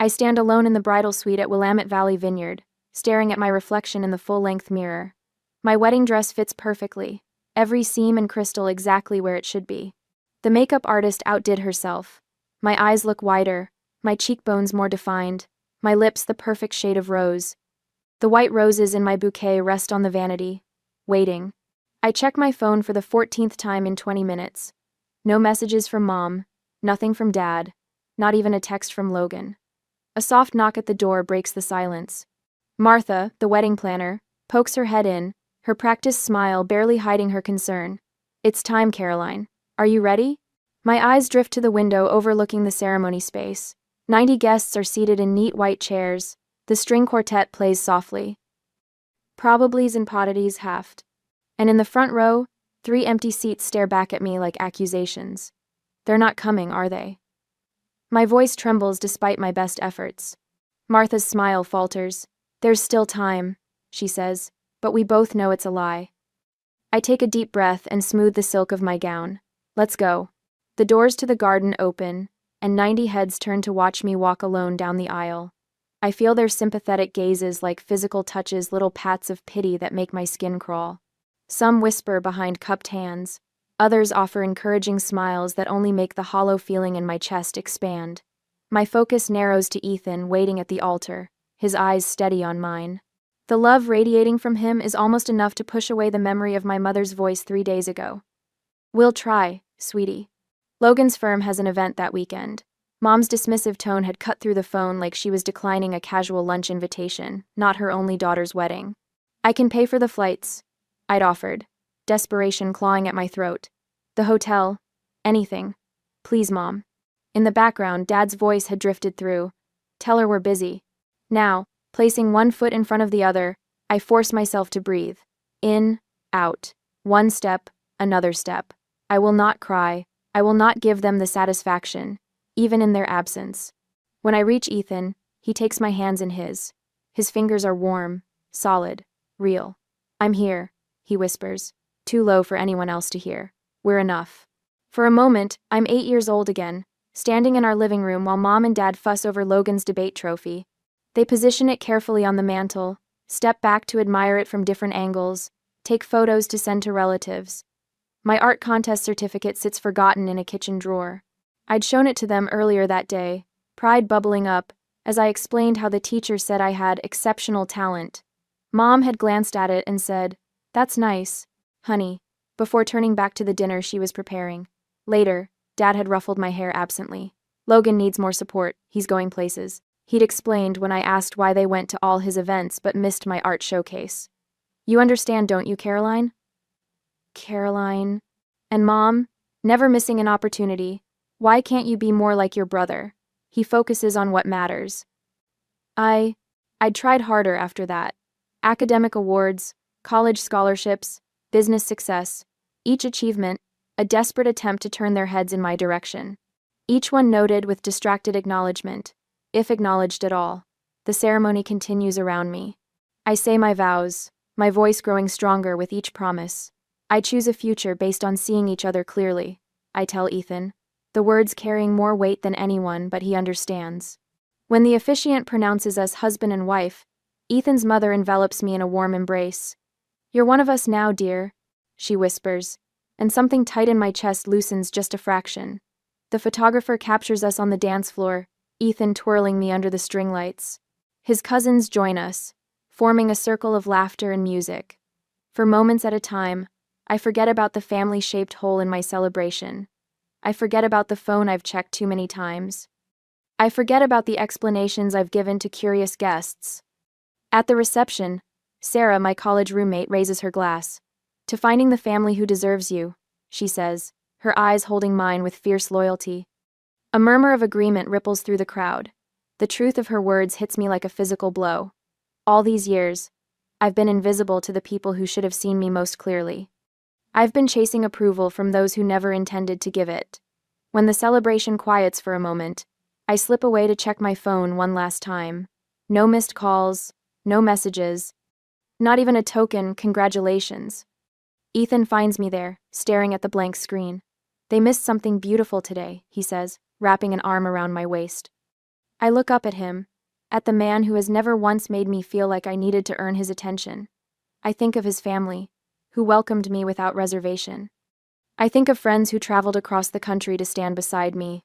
I stand alone in the bridal suite at Willamette Valley Vineyard, staring at my reflection in the full-length mirror. My wedding dress fits perfectly, every seam and crystal exactly where it should be. The makeup artist outdid herself. My eyes look wider, my cheekbones more defined, my lips the perfect shade of rose. The white roses in my bouquet rest on the vanity, waiting. I check my phone for the 14th time in 20 minutes. No messages from Mom, nothing from Dad, not even a text from Logan. A soft knock at the door breaks the silence. Martha, the wedding planner, pokes her head in, her practiced smile barely hiding her concern. "It's time, Caroline. Are you ready?" My eyes drift to the window overlooking the ceremony space. 90 guests are seated in neat white chairs. The string quartet plays softly. Probablys and pottities haft. And in the front row, 3 empty seats stare back at me like accusations. They're not coming, are they? My voice trembles despite my best efforts. Martha's smile falters. "There's still time," she says, but we both know it's a lie. I take a deep breath and smooth the silk of my gown. Let's go. The doors to the garden open, and 90 heads turn to watch me walk alone down the aisle. I feel their sympathetic gazes like physical touches, little pats of pity that make my skin crawl. Some whisper behind cupped hands. Others offer encouraging smiles that only make the hollow feeling in my chest expand. My focus narrows to Ethan waiting at the altar, his eyes steady on mine. The love radiating from him is almost enough to push away the memory of my mother's voice 3 days ago. "We'll try, sweetie." Logan's firm has an event that weekend. Mom's dismissive tone had cut through the phone like she was declining a casual lunch invitation, not her only daughter's wedding. "I can pay for the flights," I'd offered, desperation clawing at my throat. "The hotel, anything. Please, Mom." In the background, Dad's voice had drifted through. "Tell her we're busy." Now, placing one foot in front of the other, I force myself to breathe. In, out. One step, another step. I will not cry. I will not give them the satisfaction, even in their absence. When I reach Ethan, he takes my hands in his. His fingers are warm, solid, real. "I'm here," he whispers, too low for anyone else to hear. "We're enough." For a moment, I'm 8 years old again, standing in our living room while Mom and Dad fuss over Logan's debate trophy. They position it carefully on the mantle, step back to admire it from different angles, take photos to send to relatives. My art contest certificate sits forgotten in a kitchen drawer. I'd shown it to them earlier that day, pride bubbling up, as I explained how the teacher said I had exceptional talent. Mom had glanced at it and said, "That's nice, honey," before turning back to the dinner she was preparing. Later, Dad had ruffled my hair absently. "Logan needs more support, he's going places," he'd explained when I asked why they went to all his events but missed my art showcase. "You understand, don't you, Caroline?" Caroline. And Mom, never missing an opportunity. "Why can't you be more like your brother? He focuses on what matters." I'd tried harder after that. Academic awards, college scholarships, business success, each achievement, a desperate attempt to turn their heads in my direction. Each one noted with distracted acknowledgement, if acknowledged at all. The ceremony continues around me. I say my vows, my voice growing stronger with each promise. I choose a future based on seeing each other clearly, I tell Ethan, the words carrying more weight than anyone, but he understands. When the officiant pronounces us husband and wife, Ethan's mother envelops me in a warm embrace. "You're one of us now, dear," she whispers, and something tight in my chest loosens just a fraction. The photographer captures us on the dance floor, Ethan twirling me under the string lights. His cousins join us, forming a circle of laughter and music. For moments at a time, I forget about the family-shaped hole in my celebration. I forget about the phone I've checked too many times. I forget about the explanations I've given to curious guests. At the reception, Sarah, my college roommate, raises her glass. "To finding the family who deserves you," she says, her eyes holding mine with fierce loyalty. A murmur of agreement ripples through the crowd. The truth of her words hits me like a physical blow. All these years, I've been invisible to the people who should have seen me most clearly. I've been chasing approval from those who never intended to give it. When the celebration quiets for a moment, I slip away to check my phone one last time. No missed calls, no messages, not even a token congratulations. Ethan finds me there, staring at the blank screen. "They missed something beautiful today," he says, wrapping an arm around my waist. I look up at him, at the man who has never once made me feel like I needed to earn his attention. I think of his family, who welcomed me without reservation. I think of friends who traveled across the country to stand beside me.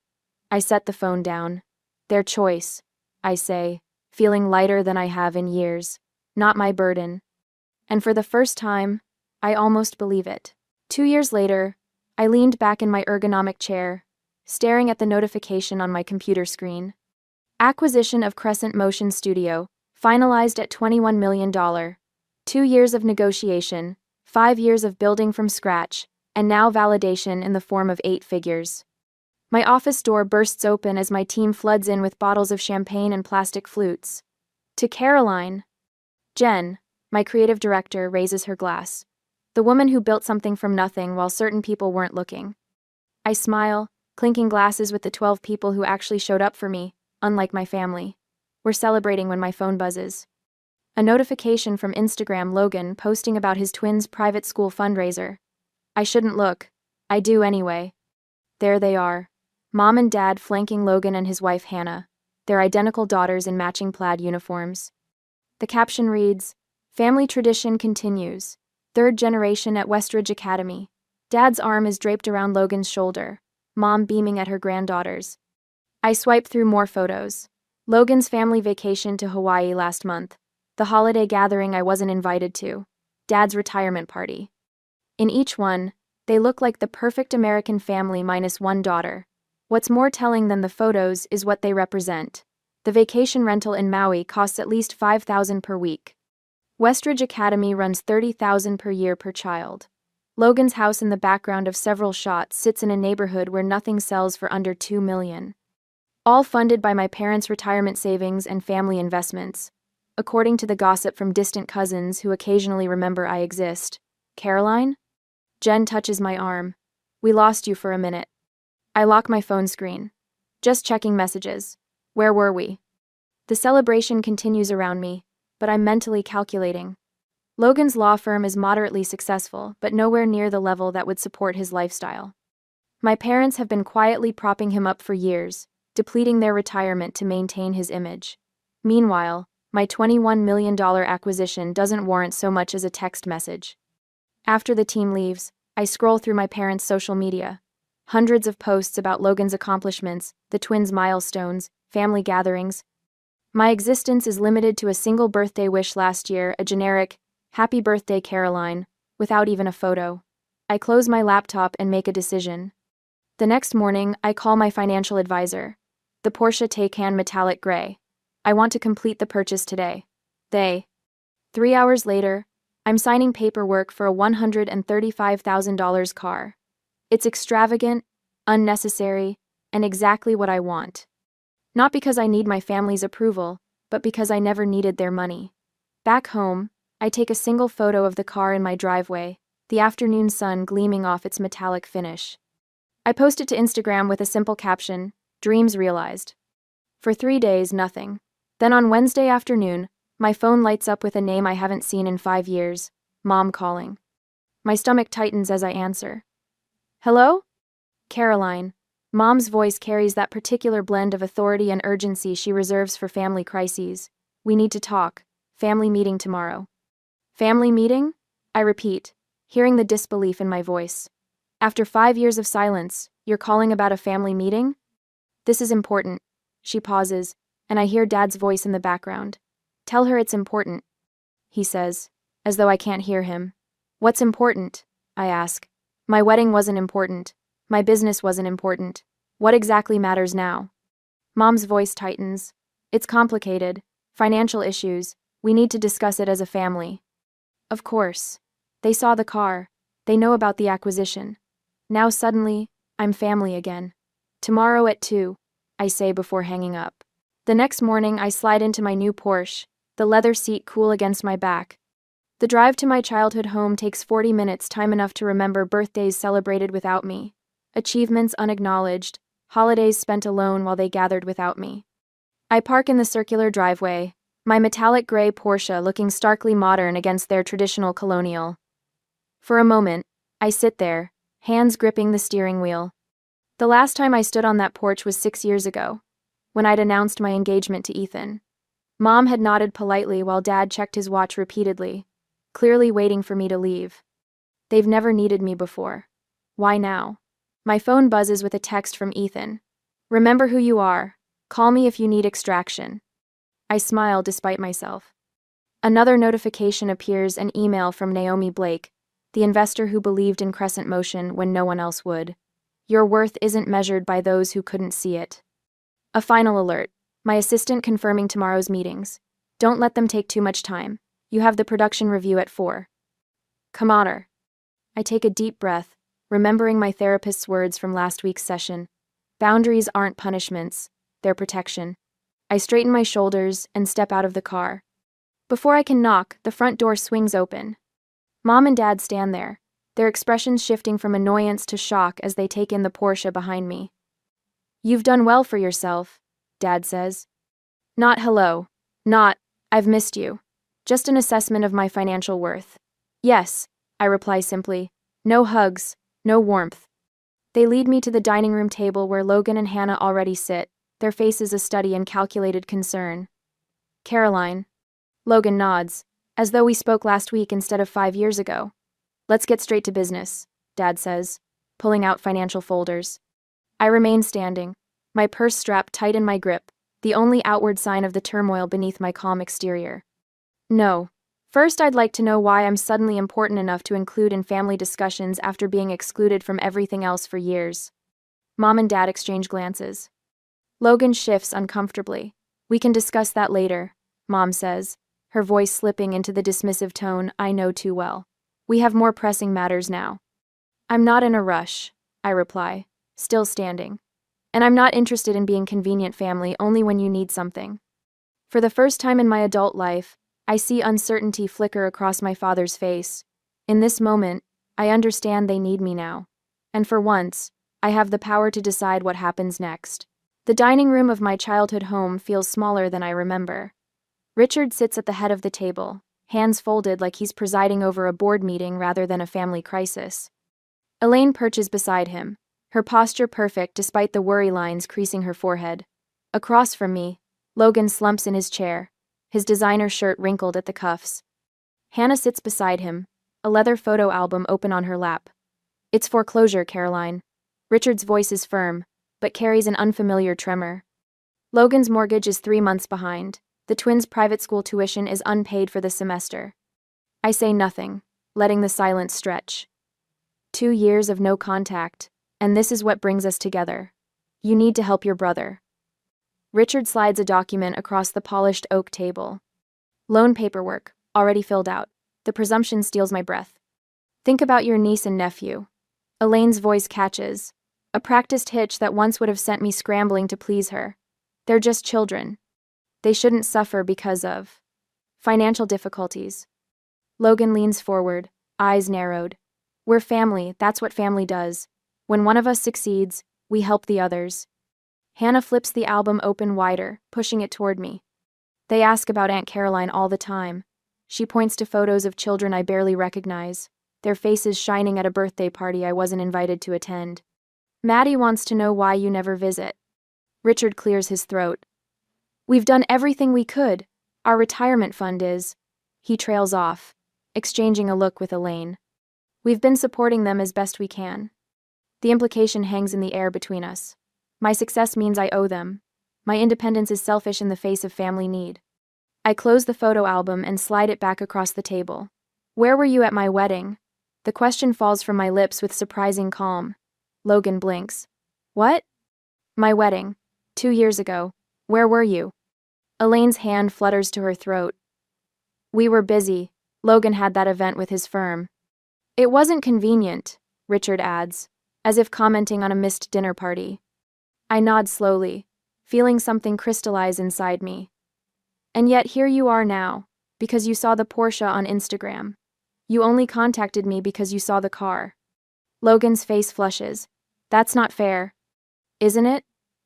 I set the phone down. Their choice, I say, feeling lighter than I have in years, not my burden. And for the first time, I almost believe it. 2 years later, I leaned back in my ergonomic chair, staring at the notification on my computer screen. Acquisition of Crescent Motion Studio, finalized at $21 million. 2 years of negotiation, 5 years of building from scratch, and now validation in the form of 8 figures. My office door bursts open as my team floods in with bottles of champagne and plastic flutes. To Caroline. Jen, my creative director, raises her glass. The woman who built something from nothing while certain people weren't looking. I smile, clinking glasses with the 12 people who actually showed up for me, unlike my family. We're celebrating when my phone buzzes. A notification from Instagram Logan posting about his twins' private school fundraiser. I shouldn't look. I do anyway. There they are. Mom and Dad flanking Logan and his wife Hannah, their identical daughters in matching plaid uniforms. The caption reads, "Family tradition continues. 3rd generation at Westridge Academy." Dad's arm is draped around Logan's shoulder, Mom beaming at her granddaughters. I swipe through more photos. Logan's family vacation to Hawaii last month. The holiday gathering I wasn't invited to. Dad's retirement party. In each one, they look like the perfect American family minus one daughter. What's more telling than the photos is what they represent. The vacation rental in Maui costs at least $5,000 per week. Westridge Academy runs $30,000 per year per child. Logan's house in the background of several shots sits in a neighborhood where nothing sells for under $2 million. All funded by my parents' retirement savings and family investments, according to the gossip from distant cousins who occasionally remember I exist. Caroline? Jen touches my arm. We lost you for a minute. I lock my phone screen. Just checking messages. Where were we? The celebration continues around me, but I'm mentally calculating. Logan's law firm is moderately successful, but nowhere near the level that would support his lifestyle. My parents have been quietly propping him up for years, depleting their retirement to maintain his image. Meanwhile, my $21 million acquisition doesn't warrant so much as a text message. After the team leaves, I scroll through my parents' social media. Hundreds of posts about Logan's accomplishments, the twins' milestones, family gatherings. My existence is limited to a single birthday wish last year, a generic, "Happy birthday, Caroline," without even a photo. I close my laptop and make a decision. The next morning, I call my financial advisor. The Porsche Taycan metallic gray. I want to complete the purchase today. 3 hours later, I'm signing paperwork for a $135,000 car. It's extravagant, unnecessary, and exactly what I want. Not because I need my family's approval, but because I never needed their money. Back home, I take a single photo of the car in my driveway, the afternoon sun gleaming off its metallic finish. I post it to Instagram with a simple caption, "Dreams realized." For 3 days, nothing. Then on Wednesday afternoon, my phone lights up with a name I haven't seen in 5 years, Mom calling. My stomach tightens as I answer. "Hello?" Caroline. Mom's voice carries that particular blend of authority and urgency she reserves for family crises. "We need to talk. Family meeting tomorrow." "Family meeting?" I repeat, hearing the disbelief in my voice. "After 5 years of silence, you're calling about a family meeting?" "This is important." She pauses, and I hear Dad's voice in the background. "Tell her it's important," he says, as though I can't hear him. "What's important?" I ask. My wedding wasn't important. My business wasn't important. What exactly matters now? Mom's voice tightens. "It's complicated. Financial issues. We need to discuss it as a family." Of course. They saw the car. They know about the acquisition. Now suddenly, I'm family again. "Tomorrow at 2, I say before hanging up. The next morning I slide into my new Porsche, the leather seat cool against my back. The drive to my childhood home takes 40 minutes, time enough to remember birthdays celebrated without me, achievements unacknowledged, holidays spent alone while they gathered without me. I park in the circular driveway, my metallic gray Porsche looking starkly modern against their traditional colonial. For a moment, I sit there, hands gripping the steering wheel. The last time I stood on that porch was 6 years ago. when I'd announced my engagement to Ethan. Mom had nodded politely while Dad checked his watch repeatedly, clearly waiting for me to leave. They've never needed me before. Why now? My phone buzzes with a text from Ethan. Remember who you are. Call me if you need extraction. I smile despite myself. Another notification appears, an email from Naomi Blake, the investor who believed in Crescent Motion when no one else would. Your worth isn't measured by those who couldn't see it. A final alert. My assistant confirming tomorrow's meetings. Don't let them take too much time. You have the production review at 4. Commoner. I take a deep breath, remembering my therapist's words from last week's session. Boundaries aren't punishments, they're protection. I straighten my shoulders and step out of the car. Before I can knock, the front door swings open. Mom and Dad stand there, their expressions shifting from annoyance to shock as they take in the Porsche behind me. You've done well for yourself, Dad says. Not hello. Not, I've missed you. Just an assessment of my financial worth. Yes, I reply simply. No hugs, no warmth. They lead me to the dining room table where Logan and Hannah already sit, their faces a study in calculated concern. Caroline. Logan nods, as though we spoke last week instead of 5 years ago. Let's get straight to business, Dad says, pulling out financial folders. I remain standing, my purse strapped tight in my grip, the only outward sign of the turmoil beneath my calm exterior. No. First, I'd like to know why I'm suddenly important enough to include in family discussions after being excluded from everything else for years. Mom and Dad exchange glances. Logan shifts uncomfortably. We can discuss that later, Mom says, her voice slipping into the dismissive tone I know too well. We have more pressing matters now. I'm not in a rush, I reply, still standing. And I'm not interested in being convenient family only when you need something. For the first time in my adult life, I see uncertainty flicker across my father's face. In this moment, I understand they need me now. And for once, I have the power to decide what happens next. The dining room of my childhood home feels smaller than I remember. Richard sits at the head of the table, hands folded like he's presiding over a board meeting rather than a family crisis. Elaine perches beside him, her posture perfect despite the worry lines creasing her forehead. Across from me, Logan slumps in his chair, his designer shirt wrinkled at the cuffs. Hannah sits beside him, a leather photo album open on her lap. It's foreclosure, Caroline. Richard's voice is firm, but carries an unfamiliar tremor. Logan's mortgage is 3 months behind. The twins' private school tuition is unpaid for the semester. I say nothing, letting the silence stretch. 2 years of no contact, and this is what brings us together. You need to help your brother. Richard slides a document across the polished oak table. Loan paperwork, already filled out. The presumption steals my breath. Think about your niece and nephew. Elaine's voice catches, a practiced hitch that once would have sent me scrambling to please her. They're just children. They shouldn't suffer because of financial difficulties. Logan leans forward, eyes narrowed. We're family, that's what family does. When one of us succeeds, we help the others. Hannah flips the album open wider, pushing it toward me. They ask about Aunt Caroline all the time. She points to photos of children I barely recognize, their faces shining at a birthday party I wasn't invited to attend. Maddie wants to know why you never visit. Richard clears his throat. We've done everything we could. Our retirement fund is. He trails off, exchanging a look with Elaine. We've been supporting them as best we can. The implication hangs in the air between us. My success means I owe them. My independence is selfish in the face of family need. I close the photo album and slide it back across the table. Where were you at my wedding? The question falls from my lips with surprising calm. Logan blinks. What? My wedding. 2 years ago. Where were you? Elaine's hand flutters to her throat. We were busy. Logan had that event with his firm. It wasn't convenient, Richard adds, as if commenting on a missed dinner party. I nod slowly, feeling something crystallize inside me. And yet here you are now, because you saw the Porsche on Instagram. You only contacted me because you saw the car. Logan's face flushes. That's not fair. Isn't it?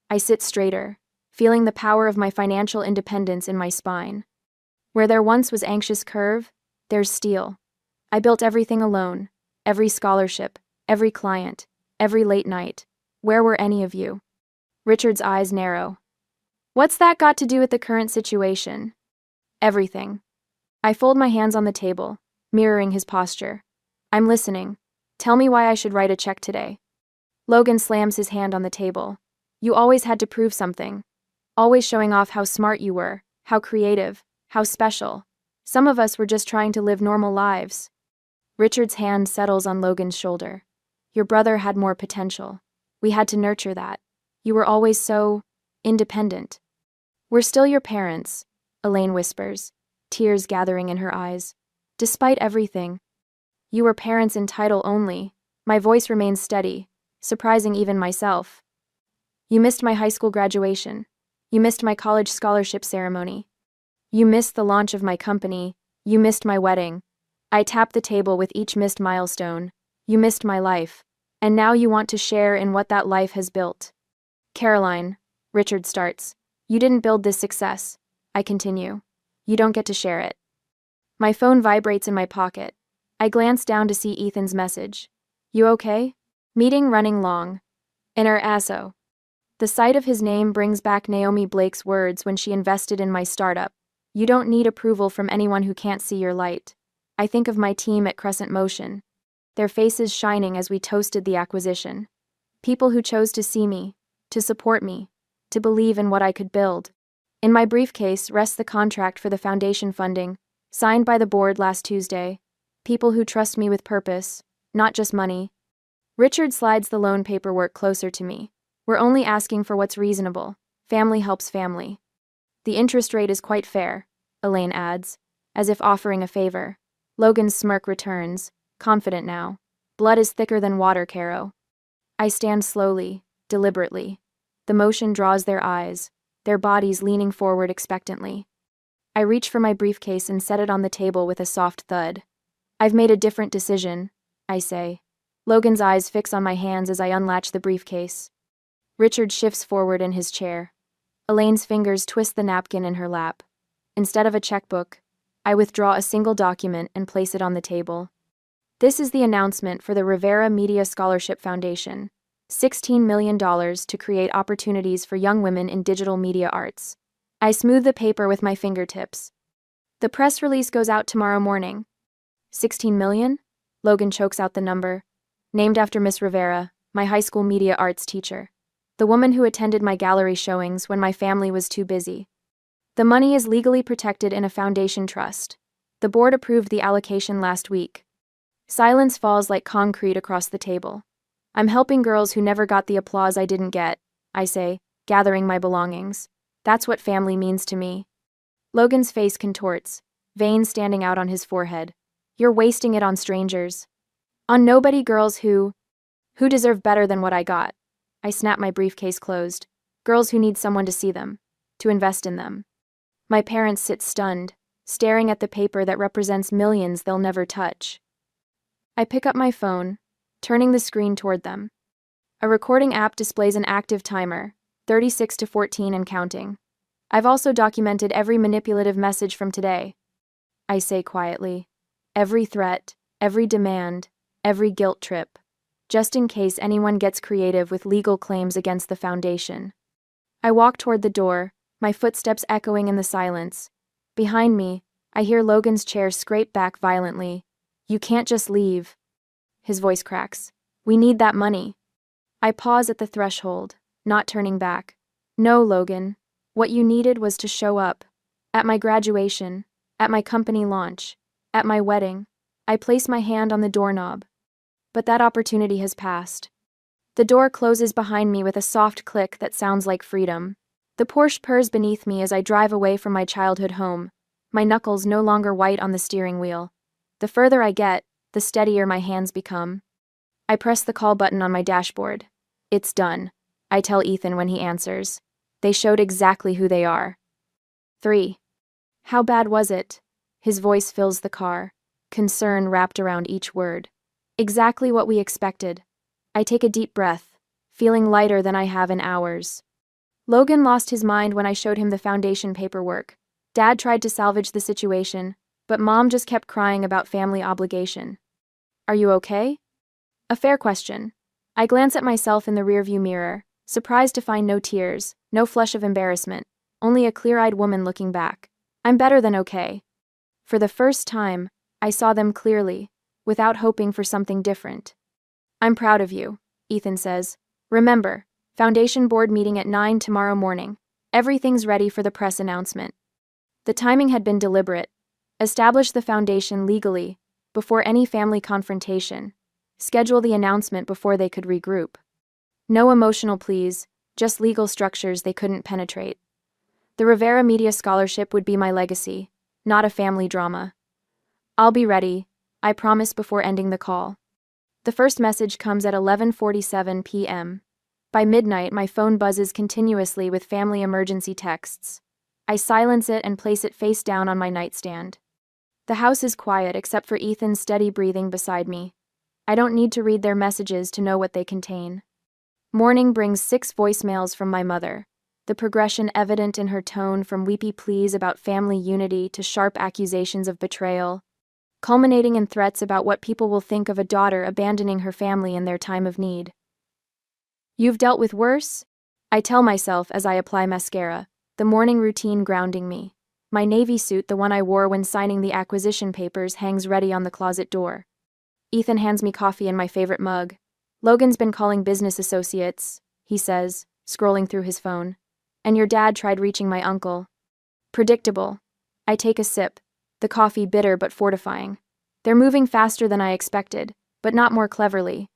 I sit straighter, feeling the power of my financial independence in my spine. Where there once was anxious curve, there's steel. I built everything alone, every scholarship, every client, every late night. Where were any of you? Richard's eyes narrow. What's that got to do with the current situation? Everything. I fold my hands on the table, mirroring his posture. I'm listening. Tell me why I should write a check today. Logan slams his hand on the table. You always had to prove something. Always showing off how smart you were, how creative, how special. Some of us were just trying to live normal lives. Richard's hand settles on Logan's shoulder. Your brother had more potential. We had to nurture that. You were always so independent. We're still your parents, Elaine whispers, tears gathering in her eyes. Despite everything, you were parents in title only. My voice remains steady, surprising even myself. You missed my high school graduation. You missed my college scholarship ceremony. You missed the launch of my company. You missed my wedding. I tap the table with each missed milestone. You missed my life. And now you want to share in what that life has built. Caroline, Richard starts. You didn't build this success. I continue. You don't get to share it. My phone vibrates in my pocket. I glance down to see Ethan's message. You okay? Meeting running long. In our asso. The sight of his name brings back Naomi Blake's words when she invested in my startup. You don't need approval from anyone who can't see your light. I think of my team at Crescent Motion. Their faces shining as we toasted the acquisition. People who chose to see me, to support me, to believe in what I could build. In my briefcase rests the contract for the foundation funding, signed by the board last Tuesday. People who trust me with purpose, not just money. Richard slides the loan paperwork closer to me. We're only asking for what's reasonable. Family helps family. The interest rate is quite fair, Elaine adds, as if offering a favor. Logan's smirk returns, confident now. Blood is thicker than water, Caro. I stand slowly, deliberately. The motion draws their eyes, their bodies leaning forward expectantly. I reach for my briefcase and set it on the table with a soft thud. I've made a different decision, I say. Logan's eyes fix on my hands as I unlatch the briefcase. Richard shifts forward in his chair. Elaine's fingers twist the napkin in her lap. Instead of a checkbook, I withdraw a single document and place it on the table. This is the announcement for the Rivera Media Scholarship Foundation. $16 million to create opportunities for young women in digital media arts. I smooth the paper with my fingertips. The press release goes out tomorrow morning. 16 million? Logan chokes out the number. Named after Miss Rivera, my high school media arts teacher. The woman who attended my gallery showings when my family was too busy. The money is legally protected in a foundation trust. The board approved the allocation last week. Silence falls like concrete across the table. I'm helping girls who never got the applause I didn't get, I say, gathering my belongings. That's what family means to me. Logan's face contorts, veins standing out on his forehead. You're wasting it on strangers. On nobody girls who deserve better than what I got. I snap my briefcase closed. Girls who need someone to see them, to invest in them. My parents sit stunned, staring at the paper that represents millions they'll never touch. I pick up my phone, turning the screen toward them. A recording app displays an active timer, 36 to 14 and counting. I've also documented every manipulative message from today. I say quietly. Every threat, every demand, every guilt trip. Just in case anyone gets creative with legal claims against the foundation. I walk toward the door, my footsteps echoing in the silence. Behind me, I hear Logan's chair scrape back violently. You can't just leave. His voice cracks. We need that money. I pause at the threshold, not turning back. No, Logan. What you needed was to show up. At my graduation, at my company launch, at my wedding. I place my hand on the doorknob. But that opportunity has passed. The door closes behind me with a soft click that sounds like freedom. The Porsche purrs beneath me as I drive away from my childhood home, my knuckles no longer white on the steering wheel. The further I get, the steadier my hands become. I press the call button on my dashboard. It's done, I tell Ethan when he answers. They showed exactly who they are. 3. How bad was it? His voice fills the car, concern wrapped around each word. Exactly what we expected. I take a deep breath, feeling lighter than I have in hours. Logan lost his mind when I showed him the foundation paperwork. Dad tried to salvage the situation, but Mom just kept crying about family obligation. Are you okay? A fair question. I glance at myself in the rearview mirror, surprised to find no tears, no flush of embarrassment. only a clear-eyed woman looking back. I'm better than okay. For the first time, I saw them clearly, without hoping for something different. I'm proud of you, Ethan says. Remember, Foundation Board meeting at 9 tomorrow morning. Everything's ready for the press announcement. The timing had been deliberate. Establish the foundation legally, before any family confrontation. Schedule the announcement before they could regroup. No emotional pleas, just legal structures they couldn't penetrate. The Rivera Media Scholarship would be my legacy, not a family drama. I'll be ready, I promise before ending the call. The first message comes at 11:47 p.m. By midnight, my phone buzzes continuously with family emergency texts. I silence it and place it face down on my nightstand. The house is quiet except for Ethan's steady breathing beside me. I don't need to read their messages to know what they contain. Morning brings 6 voicemails from my mother, the progression evident in her tone from weepy pleas about family unity to sharp accusations of betrayal, culminating in threats about what people will think of a daughter abandoning her family in their time of need. You've dealt with worse? I tell myself as I apply mascara, the morning routine grounding me. My navy suit, the one I wore when signing the acquisition papers, hangs ready on the closet door. Ethan hands me coffee in my favorite mug. Logan's been calling business associates, he says, scrolling through his phone. And your dad tried reaching my uncle. Predictable. I take a sip, the coffee bitter but fortifying. They're moving faster than I expected, but not more cleverly.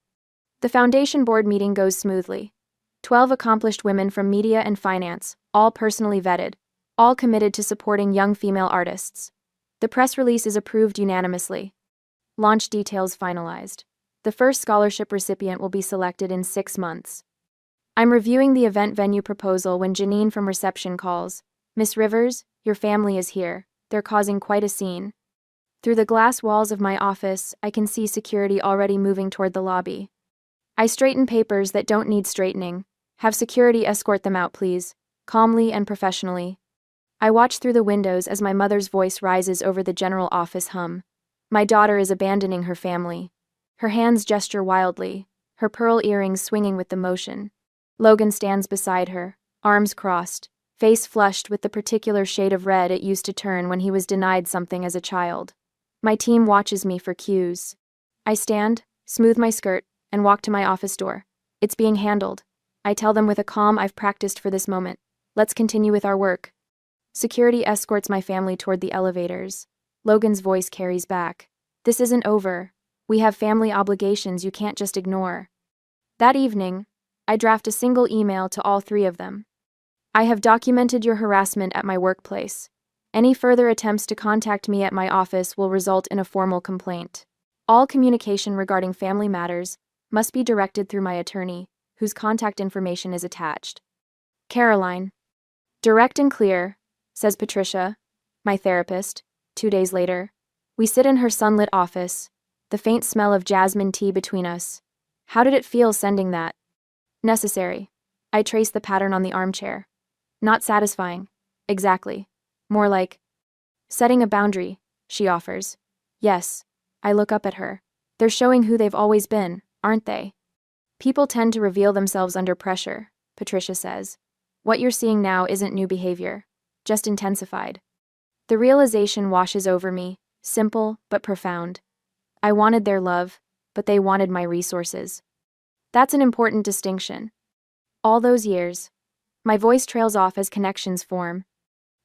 The Foundation Board meeting goes smoothly. 12 accomplished women from media and finance, all personally vetted, all committed to supporting young female artists. The press release is approved unanimously. Launch details finalized. The first scholarship recipient will be selected in 6 months. I'm reviewing the event venue proposal when Janine from reception calls. Miss Rivers, your family is here. They're causing quite a scene. Through the glass walls of my office, I can see security already moving toward the lobby. I straighten papers that don't need straightening. Have security escort them out, please, calmly and professionally. I watch through the windows as my mother's voice rises over the general office hum. My daughter is abandoning her family. Her hands gesture wildly, her pearl earrings swinging with the motion. Logan stands beside her, arms crossed, face flushed with the particular shade of red it used to turn when he was denied something as a child. My team watches me for cues. I stand, smooth my skirt, and walk to my office door. It's being handled. I tell them with a calm I've practiced for this moment. Let's continue with our work. Security escorts my family toward the elevators. Logan's voice carries back. This isn't over. We have family obligations you can't just ignore. That evening, I draft a single email to all 3 of them. I have documented your harassment at my workplace. Any further attempts to contact me at my office will result in a formal complaint. All communication regarding family matters must be directed through my attorney, whose contact information is attached. Caroline. Direct and clear, says Patricia, my therapist, 2 days later. We sit in her sunlit office, the faint smell of jasmine tea between us. How did it feel sending that? Necessary. I trace the pattern on the armchair. Not satisfying. Exactly. More like setting a boundary, she offers. Yes. I look up at her. They're showing who they've always been, aren't they? People tend to reveal themselves under pressure, Patricia says. What you're seeing now isn't new behavior, just intensified. The realization washes over me, simple but profound. I wanted their love, but they wanted my resources. That's an important distinction. All those years, my voice trails off as connections form.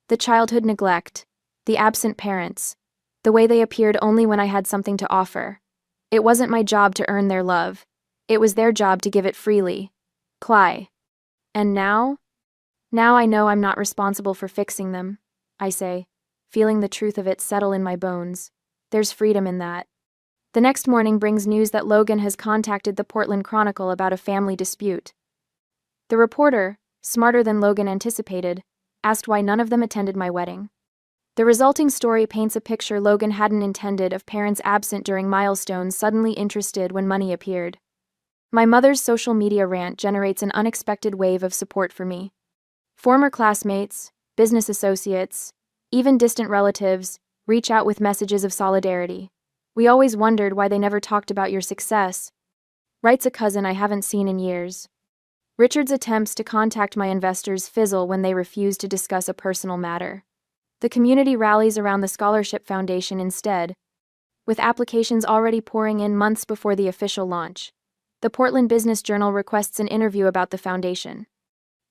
The childhood neglect, the absent parents, the way they appeared only when I had something to offer. It wasn't my job to earn their love. It was their job to give it freely. Cly. And now? Now I know I'm not responsible for fixing them, I say, feeling the truth of it settle in my bones. There's freedom in that. The next morning brings news that Logan has contacted the Portland Chronicle about a family dispute. The reporter, smarter than Logan anticipated, asked why none of them attended my wedding. The resulting story paints a picture Logan hadn't intended of parents absent during milestones suddenly interested when money appeared. My mother's social media rant generates an unexpected wave of support for me. Former classmates, business associates, even distant relatives reach out with messages of solidarity. We always wondered why they never talked about your success, writes a cousin I haven't seen in years. Richard's attempts to contact my investors fizzle when they refuse to discuss a personal matter. The community rallies around the Scholarship Foundation instead, with applications already pouring in months before the official launch. The Portland Business Journal requests an interview about the foundation.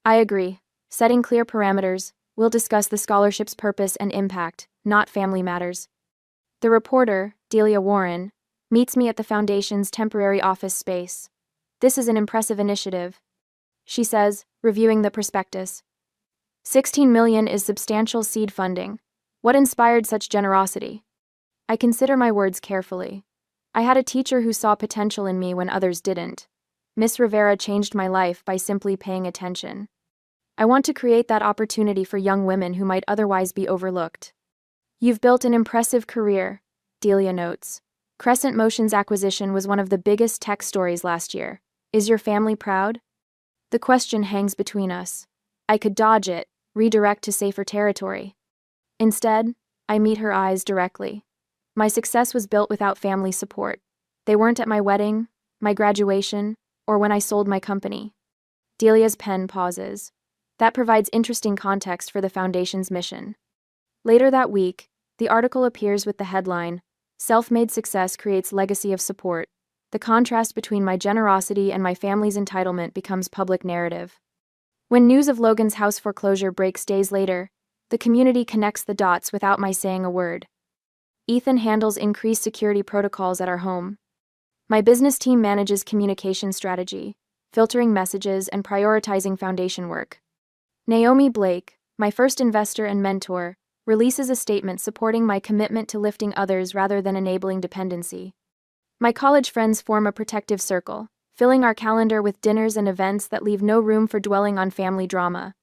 I agree. Setting clear parameters, we'll discuss the scholarship's purpose and impact, not family matters. The reporter, Delia Warren, meets me at the foundation's temporary office space. This is an impressive initiative, she says, reviewing the prospectus. $16 million is substantial seed funding. What inspired such generosity? I consider my words carefully. I had a teacher who saw potential in me when others didn't. Miss Rivera changed my life by simply paying attention. I want to create that opportunity for young women who might otherwise be overlooked. You've built an impressive career, Delia notes. Crescent Motion's acquisition was one of the biggest tech stories last year. Is your family proud? The question hangs between us. I could dodge it, redirect to safer territory. Instead, I meet her eyes directly. My success was built without family support. They weren't at my wedding, my graduation, or when I sold my company. Delia's pen pauses. That provides interesting context for the foundation's mission. Later that week, the article appears with the headline, "Self-Made Success Creates Legacy of Support." The contrast between my generosity and my family's entitlement becomes public narrative. When news of Logan's house foreclosure breaks days later, the community connects the dots without my saying a word. Ethan handles increased security protocols at our home. My business team manages communication strategy, filtering messages and prioritizing foundation work. Naomi Blake, my first investor and mentor, releases a statement supporting my commitment to lifting others rather than enabling dependency. My college friends form a protective circle, filling our calendar with dinners and events that leave no room for dwelling on family drama.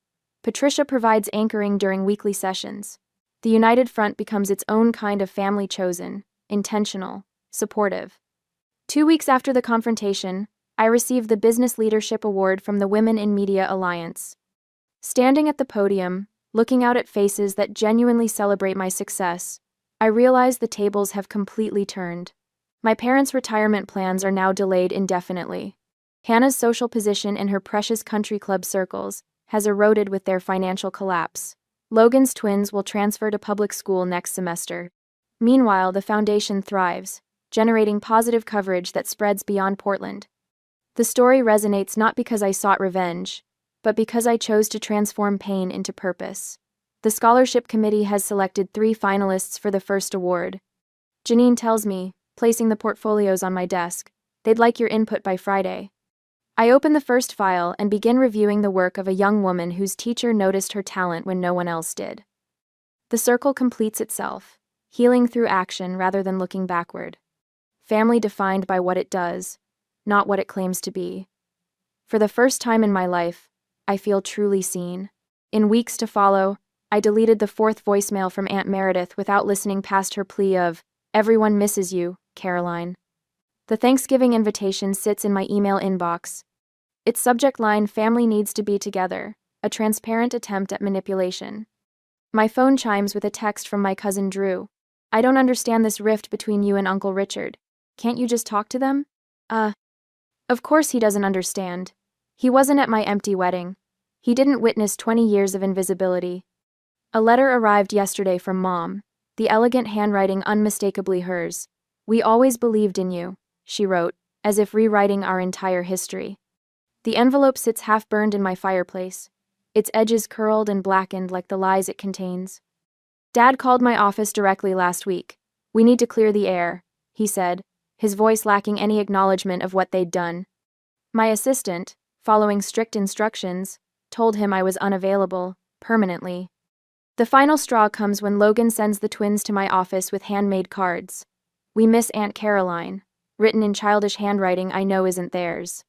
Patricia provides anchoring during weekly sessions. The United Front becomes its own kind of family chosen, intentional, supportive. 2 weeks after the confrontation, I received the Business Leadership Award from the Women in Media Alliance. Standing at the podium, looking out at faces that genuinely celebrate my success, I realize the tables have completely turned. My parents' retirement plans are now delayed indefinitely. Hannah's social position in her precious country club circles has eroded with their financial collapse. Logan's twins will transfer to public school next semester. Meanwhile, the foundation thrives, generating positive coverage that spreads beyond Portland. The story resonates not because I sought revenge, but because I chose to transform pain into purpose. The scholarship committee has selected 3 finalists for the first award. Janine tells me, placing the portfolios on my desk, they'd like your input by Friday. I open the first file and begin reviewing the work of a young woman whose teacher noticed her talent when no one else did. The circle completes itself, healing through action rather than looking backward. Family defined by what it does, not what it claims to be. For the first time in my life, I feel truly seen. In weeks to follow, I deleted the 4th voicemail from Aunt Meredith without listening past her plea of, "Everyone misses you, Caroline." The Thanksgiving invitation sits in my email inbox. Its subject line, "Family needs to be together," a transparent attempt at manipulation. My phone chimes with a text from my cousin Drew. "I don't understand this rift between you and Uncle Richard. Can't you just talk to them?" Of course he doesn't understand. He wasn't at my empty wedding. He didn't witness 20 years of invisibility. A letter arrived yesterday from Mom, the elegant handwriting unmistakably hers. "We always believed in you," she wrote, as if rewriting our entire history. The envelope sits half-burned in my fireplace, its edges curled and blackened like the lies it contains. "Dad called my office directly last week. We need to clear the air," he said, his voice lacking any acknowledgement of what they'd done. My assistant, following strict instructions, told him I was unavailable, permanently. The final straw comes when Logan sends the twins to my office with handmade cards. "We miss Aunt Caroline," written in childish handwriting I know isn't theirs.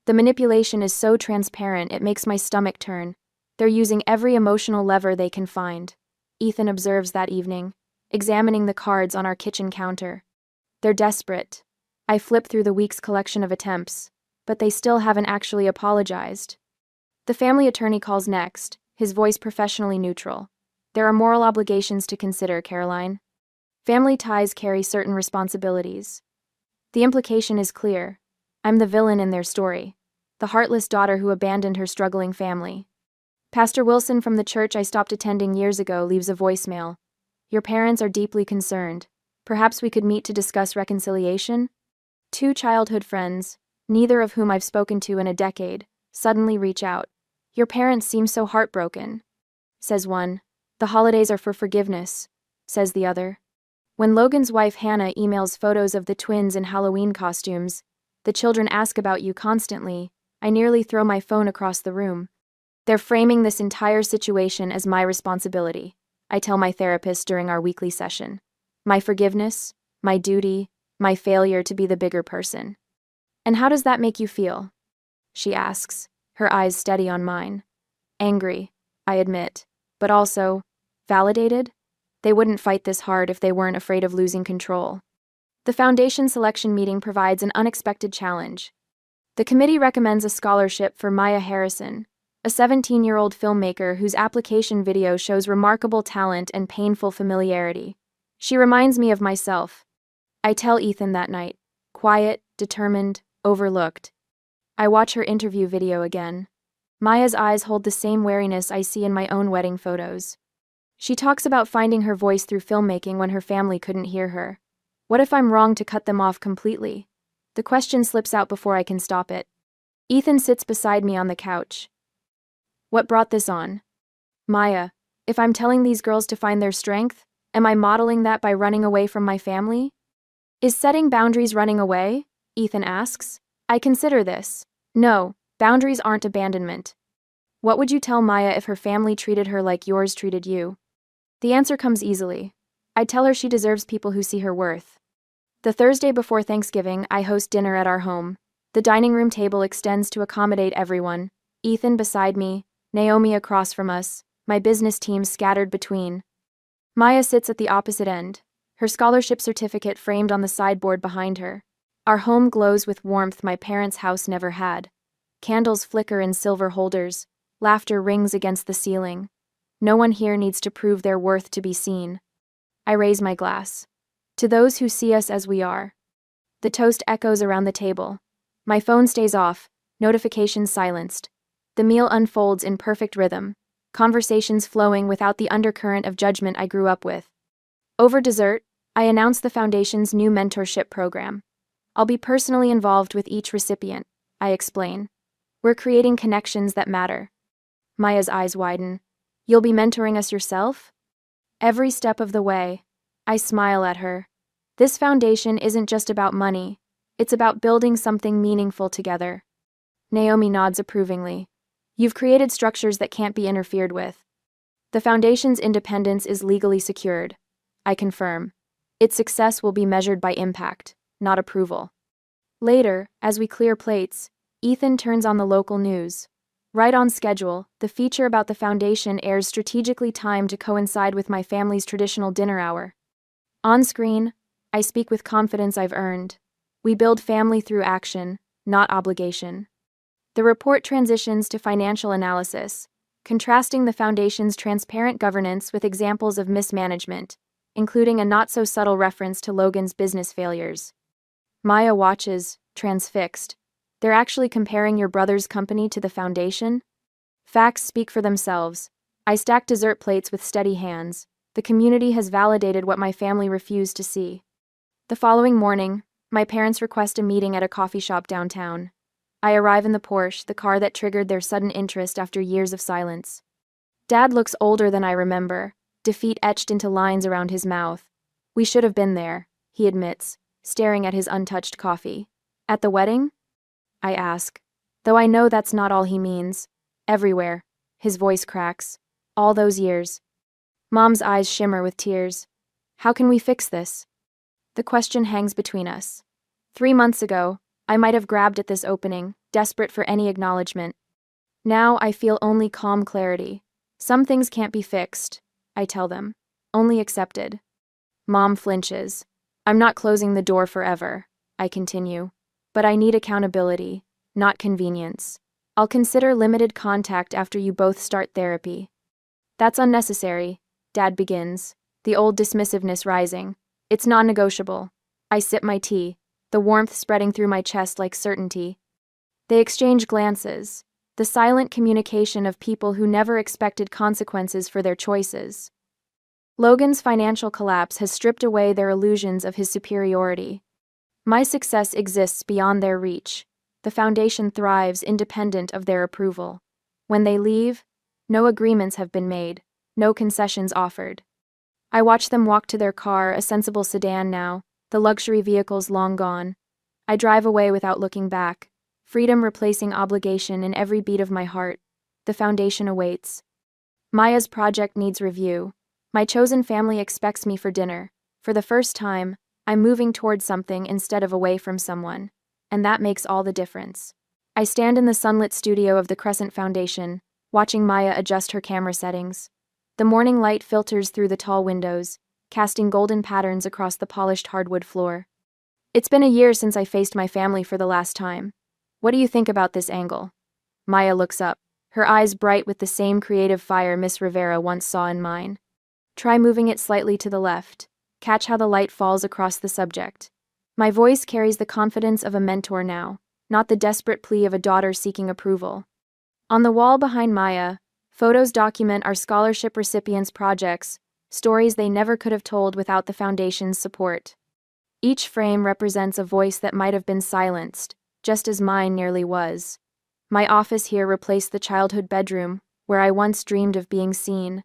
The manipulation is so transparent it makes my stomach turn. They're using every emotional lever they can find. Ethan observes that evening, examining the cards on our kitchen counter. They're desperate. I flip through the week's collection of attempts, but they still haven't actually apologized. The family attorney calls next, his voice professionally neutral. "There are moral obligations to consider, Caroline. Family ties carry certain responsibilities. The implication is clear. I'm the villain in their story. the heartless daughter who abandoned her struggling family. Pastor Wilson from the church I stopped attending years ago leaves a voicemail. Your parents are deeply concerned. Perhaps we could meet to discuss reconciliation? Two childhood friends, neither of whom I've spoken to in a decade, suddenly reach out. Your parents seem so heartbroken, says one. The holidays are for forgiveness, says the other. When Logan's wife Hannah emails photos of the twins in Halloween costumes, the children ask about you constantly, I nearly throw my phone across the room. They're framing this entire situation as my responsibility, I tell my therapist during our weekly session. My forgiveness, my duty, my failure to be the bigger person. And how does that make you feel? She asks, her eyes steady on mine. Angry, I admit, but also, validated? They wouldn't fight this hard if they weren't afraid of losing control. The foundation selection meeting provides an unexpected challenge. The committee recommends a scholarship for Maya Harrison, a 17-year-old filmmaker whose application video shows remarkable talent and painful familiarity. She reminds me of myself. I tell Ethan that night, quiet, determined, overlooked. I watch her interview video again. Maya's eyes hold the same wariness I see in my own wedding photos. She talks about finding her voice through filmmaking when her family couldn't hear her. What if I'm wrong to cut them off completely? The question slips out before I can stop it. Ethan sits beside me on the couch. What brought this on? Maya, if I'm telling these girls to find their strength, am I modeling that by running away from my family? Is setting boundaries running away? Ethan asks. I consider this. No, boundaries aren't abandonment. What would you tell Maya if her family treated her like yours treated you? The answer comes easily. I'd tell her she deserves people who see her worth. The Thursday before Thanksgiving, I host dinner at our home. The dining room table extends to accommodate everyone. Ethan beside me, Naomi across from us, my business team scattered between. Maya sits at the opposite end, her scholarship certificate framed on the sideboard behind her. Our home glows with warmth my parents' house never had. Candles flicker in silver holders, laughter rings against the ceiling. No one here needs to prove their worth to be seen. I raise my glass. To those who see us as we are. The toast echoes around the table. My phone stays off, notifications silenced. The meal unfolds in perfect rhythm, conversations flowing without the undercurrent of judgment I grew up with. Over dessert, I announce the Foundation's new mentorship program. I'll be personally involved with each recipient, I explain. We're creating connections that matter. Maya's eyes widen. You'll be mentoring us yourself? Every step of the way. I smile at her. This foundation isn't just about money. It's about building something meaningful together. Naomi nods approvingly. You've created structures that can't be interfered with. The foundation's independence is legally secured. I confirm. Its success will be measured by impact, not approval. Later, as we clear plates, Ethan turns on the local news. Right on schedule, the feature about the foundation airs strategically timed to coincide with my family's traditional dinner hour. On screen, I speak with confidence I've earned. We build family through action, not obligation. The report transitions to financial analysis, contrasting the foundation's transparent governance with examples of mismanagement, including a not-so-subtle reference to Logan's business failures. Maya watches, transfixed. They're actually comparing your brother's company to the foundation? Facts speak for themselves. I stack dessert plates with steady hands. The community has validated what my family refused to see. The following morning, my parents request a meeting at a coffee shop downtown. I arrive in the Porsche, the car that triggered their sudden interest after years of silence. Dad looks older than I remember, defeat etched into lines around his mouth. We should have been there, he admits, staring at his untouched coffee. At the wedding? I ask. Though I know that's not all he means. Everywhere. His voice cracks. All those years. Mom's eyes shimmer with tears. How can we fix this? The question hangs between us. 3 months ago, I might have grabbed at this opening, desperate for any acknowledgement. Now I feel only calm clarity. Some things can't be fixed, I tell them. Only accepted. Mom flinches. I'm not closing the door forever, I continue. But I need accountability, not convenience. I'll consider limited contact after you both start therapy. That's unnecessary, Dad begins, the old dismissiveness rising. It's non-negotiable. I sip my tea, the warmth spreading through my chest like certainty. They exchange glances, the silent communication of people who never expected consequences for their choices. Logan's financial collapse has stripped away their illusions of his superiority. My success exists beyond their reach. The foundation thrives independent of their approval. When they leave, no agreements have been made, no concessions offered. I watch them walk to their car, a sensible sedan now, the luxury vehicles long gone. I drive away without looking back, freedom replacing obligation in every beat of my heart. The foundation awaits. Maya's project needs review. My chosen family expects me for dinner. For the first time, I'm moving toward something instead of away from someone, and that makes all the difference. I stand in the sunlit studio of the Crescent Foundation, watching Maya adjust her camera settings. The morning light filters through the tall windows, casting golden patterns across the polished hardwood floor. It's been a year since I faced my family for the last time. What do you think about this angle? Maya looks up, her eyes bright with the same creative fire Miss Rivera once saw in mine. Try moving it slightly to the left. Catch how the light falls across the subject. My voice carries the confidence of a mentor now, not the desperate plea of a daughter seeking approval. On the wall behind Maya, photos document our scholarship recipients' projects, stories they never could have told without the Foundation's support. Each frame represents a voice that might have been silenced, just as mine nearly was. My office here replaced the childhood bedroom, where I once dreamed of being seen.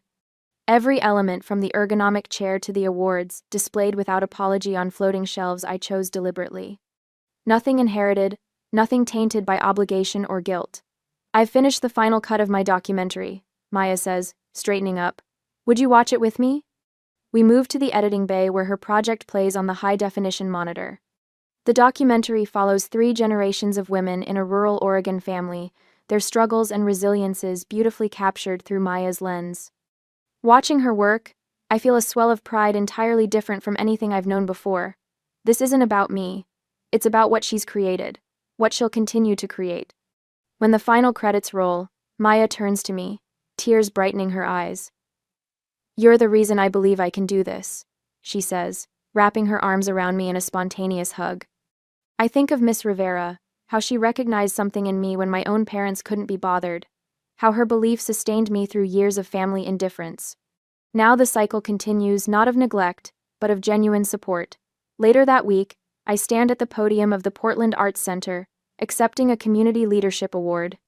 Every element from the ergonomic chair to the awards, displayed without apology on floating shelves, I chose deliberately. Nothing inherited, nothing tainted by obligation or guilt. I've finished the final cut of my documentary, Maya says, straightening up. Would you watch it with me? We move to the editing bay where her project plays on the high-definition monitor. The documentary follows 3 generations of women in a rural Oregon family, their struggles and resiliences beautifully captured through Maya's lens. Watching her work, I feel a swell of pride entirely different from anything I've known before. This isn't about me. It's about what she's created, what she'll continue to create. When the final credits roll, Maya turns to me, tears brightening her eyes. You're the reason I believe I can do this, she says, wrapping her arms around me in a spontaneous hug. I think of Miss Rivera, how she recognized something in me when my own parents couldn't be bothered, how her belief sustained me through years of family indifference. Now the cycle continues, not of neglect, but of genuine support. Later that week, I stand at the podium of the Portland Arts Center, accepting a Community Leadership Award.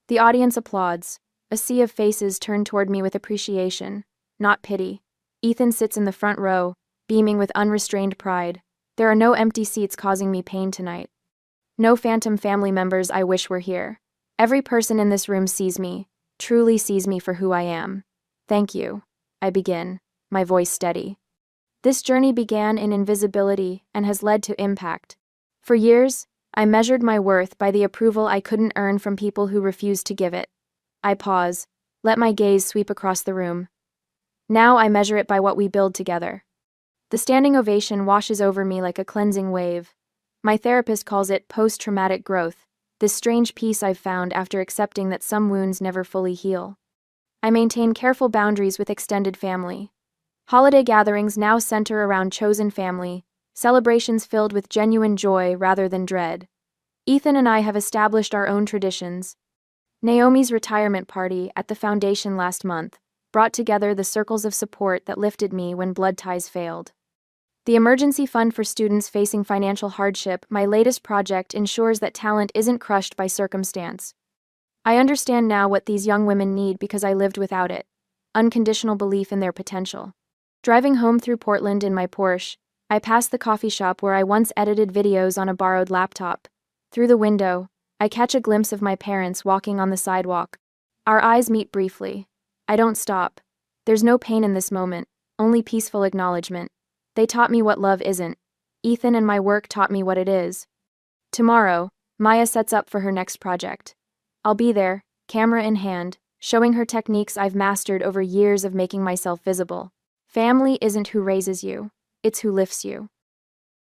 The audience applauds. A sea of faces turn toward me with appreciation, not pity. Ethan sits in the front row, beaming with unrestrained pride. There are no empty seats causing me pain tonight. No phantom family members I wish were here. Every person in this room sees me, truly sees me for who I am. Thank you, I begin, my voice steady. This journey began in invisibility and has led to impact. For years, I measured my worth by the approval I couldn't earn from people who refused to give it. I pause, let my gaze sweep across the room. Now I measure it by what we build together. The standing ovation washes over me like a cleansing wave. My therapist calls it post-traumatic growth, this strange peace I've found after accepting that some wounds never fully heal. I maintain careful boundaries with extended family. Holiday gatherings now center around chosen family, celebrations filled with genuine joy rather than dread. Ethan and I have established our own traditions. Naomi's retirement party at the Foundation last month brought together the circles of support that lifted me when blood ties failed. The emergency fund for students facing financial hardship, my latest project, ensures that talent isn't crushed by circumstance. I understand now what these young women need because I lived without it: unconditional belief in their potential. Driving home through Portland in my Porsche, I pass the coffee shop where I once edited videos on a borrowed laptop. Through the window, I catch a glimpse of my parents walking on the sidewalk. Our eyes meet briefly. I don't stop. There's no pain in this moment, only peaceful acknowledgement. They taught me what love isn't. Ethan and my work taught me what it is. Tomorrow, Maya sets up for her next project. I'll be there, camera in hand, showing her techniques I've mastered over years of making myself visible. Family isn't who raises you, it's who lifts you.